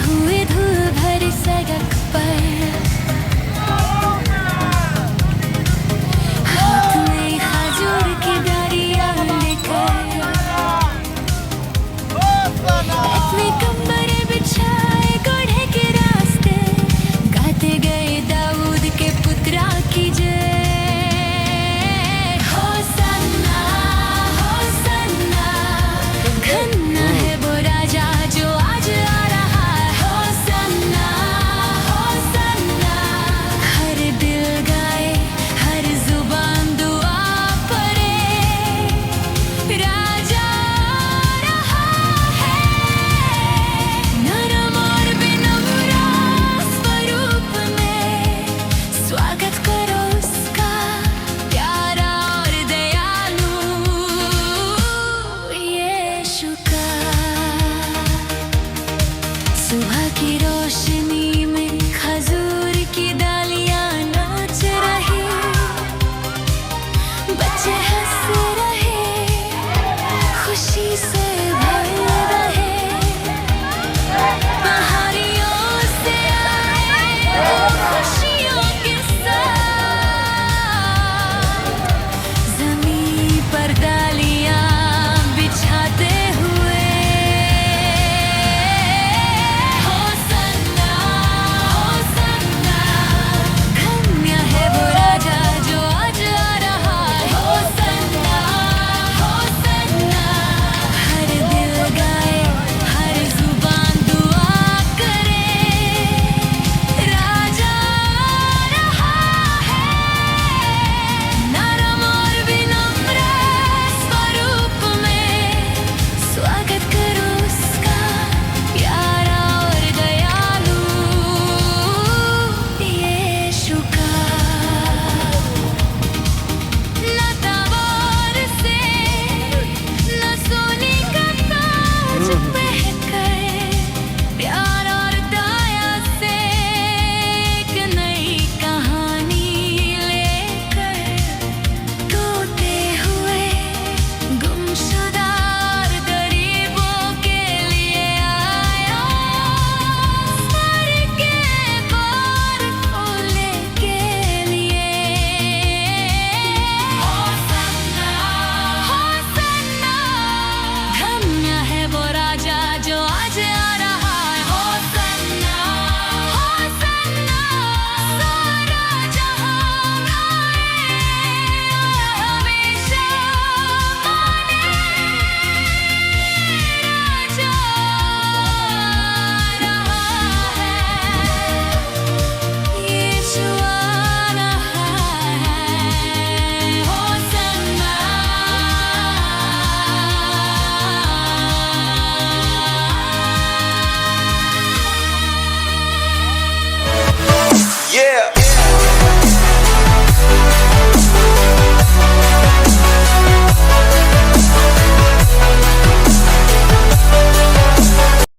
हुए धूल भरी सड़क पर, हाथ में खजूर की डालियां लेकर, अपने कमरे बिछाए घोड़े के रास्ते, गाते गए दाऊद के पुत्रा की जय। होसन्ना होसन्ना, धन्य है वो राजा जो आज आ रहा है। होसन्ना होसन्ना, हर दिल गाए हर जुबान दुआ पढ़े, राजा आ रहा है। नरम और विनम्र स्वरूप में स्वागत करो उसका, प्यारा और दयालु यीशु का। सुबह की रोशनी में खजूर की डालियां नाच रही, बच्चे हंस रहे, खुशी से भर रहे, पहाड़ियों से आए खुशियों के साथ, ज़मीं पर डालियां बिछाते हुए। होसन्ना होसन्ना, धन्य है वो राजा जो आज आ रहा है। होसन्ना होसन्ना, हर दिल गाए हर जुबान दुआ करे, राजा आ रहा है। नरम और विनम्र स्वरूप में स्वागत करो उसका, प्यारा और दयालु यीशु का। न तवार से न सोने का ताज पहनकर, प्यार और दया से एक नई कहानी लेकर, टूटे हुए गुमशुदा और गरीबों के लिए आया, सर के बार खोलने के लिए। होसन्ना होसन्ना, धन्य है वो राजा जो आज आ रहा है। होसन्ना होसन्ना, सारा जहां गाए हमेशा माने, राजा आ रहा है, यीशु आ रहा है। होसन्ना। Yeah.